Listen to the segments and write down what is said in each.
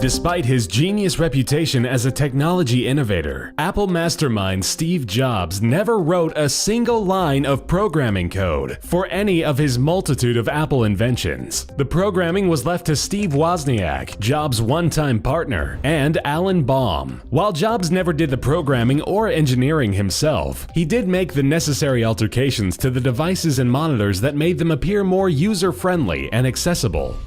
Despite his genius reputation as a technology innovator, Apple mastermind Steve Jobs never wrote a single line of programming code for any of his multitude of Apple inventions. The programming was left to Steve Wozniak, Jobs' one-time partner, and Alan Baum. While Jobs never did the programming or engineering himself, he did make the necessary alterations to the devices and monitors that made them appear more user-friendly and accessible.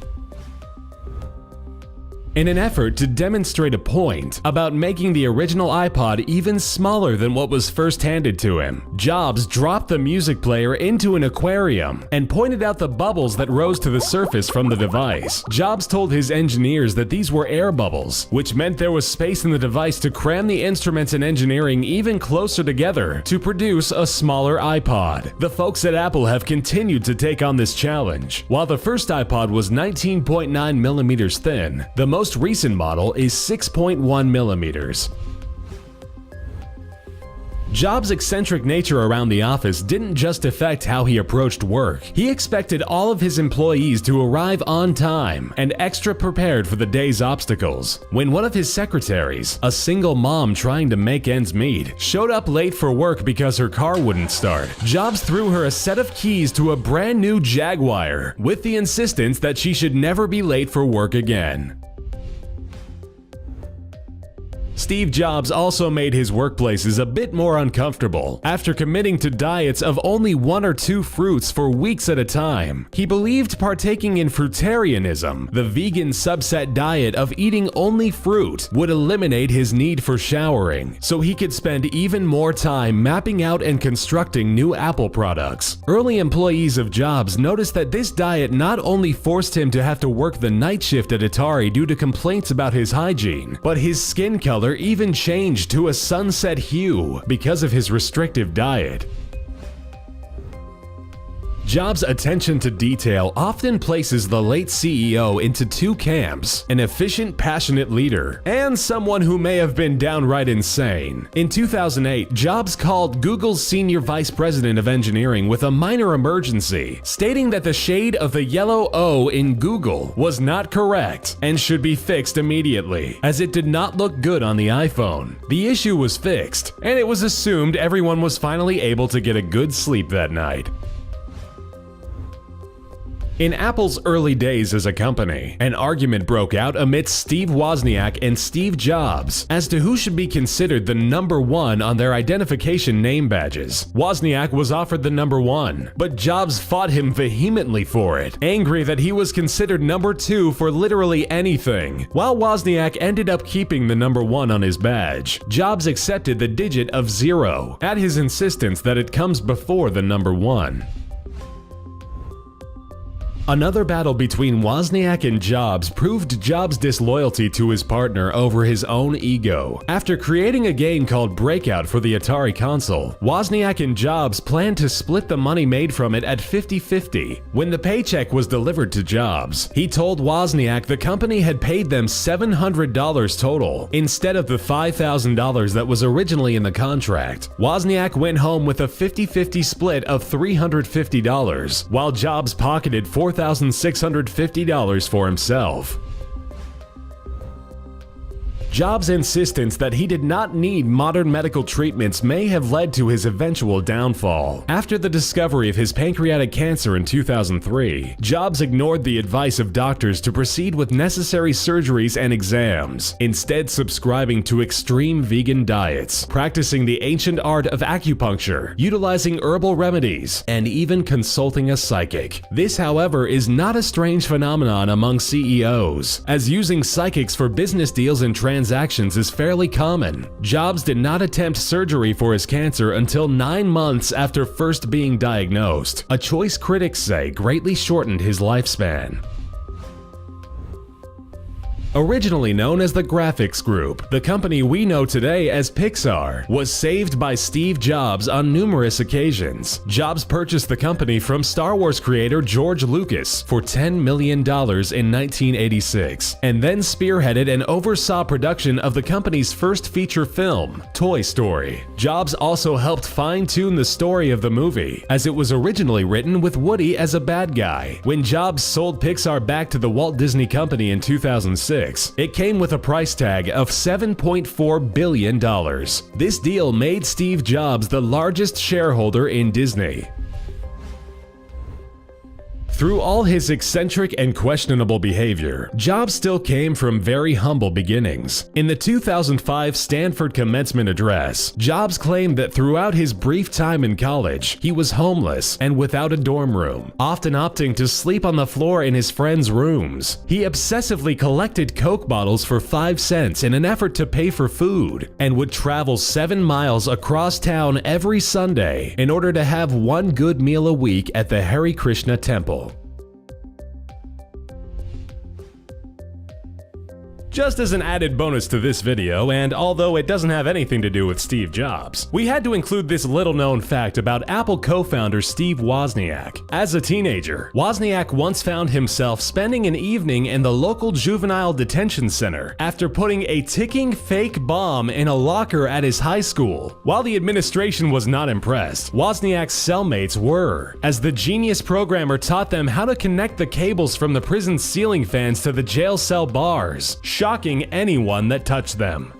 In an effort to demonstrate a point about making the original iPod even smaller than what was first handed to him, Jobs dropped the music player into an aquarium and pointed out the bubbles that rose to the surface from the device. Jobs told his engineers that these were air bubbles, which meant there was space in the device to cram the instruments and engineering even closer together to produce a smaller iPod. The folks at Apple have continued to take on this challenge. While the first iPod was 19.9 millimeters thin, the most recent model is 6.1 millimeters. Jobs' eccentric nature around the office didn't just affect how he approached work. He expected all of his employees to arrive on time and extra prepared for the day's obstacles. When one of his secretaries, a single mom trying to make ends meet, showed up late for work because her car wouldn't start, Jobs threw her a set of keys to a brand new Jaguar with the insistence that she should never be late for work again. Steve Jobs also made his workplaces a bit more uncomfortable. After committing to diets of only 1 or 2 fruits for weeks at a time, he believed partaking in fruitarianism, the vegan subset diet of eating only fruit, would eliminate his need for showering, so he could spend even more time mapping out and constructing new Apple products. Early employees of Jobs noticed that this diet not only forced him to have to work the night shift at Atari due to complaints about his hygiene, but his skin color even changed to a sunset hue because of his restrictive diet. Jobs' attention to detail often places the late CEO into 2 camps: an efficient, passionate leader, and someone who may have been downright insane. In 2008, Jobs called Google's senior vice president of engineering with a minor emergency, stating that the shade of the yellow O in Google was not correct and should be fixed immediately, as it did not look good on the iPhone. The issue was fixed, and it was assumed everyone was finally able to get a good sleep that night. In Apple's early days as a company, an argument broke out amidst Steve Wozniak and Steve Jobs as to who should be considered the number 1 on their identification name badges. Wozniak was offered the number 1, but Jobs fought him vehemently for it, angry that he was considered number 2 for literally anything. While Wozniak ended up keeping the number 1 on his badge, Jobs accepted the digit of 0 at his insistence that it comes before the number 1. Another battle between Wozniak and Jobs proved Jobs' disloyalty to his partner over his own ego. After creating a game called Breakout for the Atari console, Wozniak and Jobs planned to split the money made from it at 50-50. When the paycheck was delivered to Jobs, he told Wozniak the company had paid them $700 total instead of the $5,000 that was originally in the contract. Wozniak went home with a 50-50 split of $350, while Jobs pocketed $4,650 for himself. Jobs' insistence that he did not need modern medical treatments may have led to his eventual downfall. After the discovery of his pancreatic cancer in 2003, Jobs ignored the advice of doctors to proceed with necessary surgeries and exams, instead subscribing to extreme vegan diets, practicing the ancient art of acupuncture, utilizing herbal remedies, and even consulting a psychic. This, however, is not a strange phenomenon among CEOs, as using psychics for business deals and transactions is fairly common. Jobs did not attempt surgery for his cancer until 9 months after first being diagnosed, a choice critics say greatly shortened his lifespan. Originally known as the Graphics Group, the company we know today as Pixar was saved by Steve Jobs on numerous occasions. Jobs purchased the company from Star Wars creator George Lucas for $10 million in 1986, and then spearheaded and oversaw production of the company's first feature film, Toy Story. Jobs also helped fine-tune the story of the movie, as it was originally written with Woody as a bad guy. When Jobs sold Pixar back to the Walt Disney Company in 2006, 2006. It came with a price tag of $7.4 billion. This deal made Steve Jobs the largest shareholder in Disney. Through all his eccentric and questionable behavior, Jobs still came from very humble beginnings. In the 2005 Stanford commencement address, Jobs claimed that throughout his brief time in college, he was homeless and without a dorm room, often opting to sleep on the floor in his friends' rooms. He obsessively collected Coke bottles for 5 cents in an effort to pay for food, and would travel 7 miles across town every Sunday in order to have one good meal a week at the Hare Krishna temple. Just as an added bonus to this video, and although it doesn't have anything to do with Steve Jobs, we had to include this little-known fact about Apple co-founder Steve Wozniak. As a teenager, Wozniak once found himself spending an evening in the local juvenile detention center after putting a ticking fake bomb in a locker at his high school. While the administration was not impressed, Wozniak's cellmates were, as the genius programmer taught them how to connect the cables from the prison's ceiling fans to the jail cell bars, shocking anyone that touched them.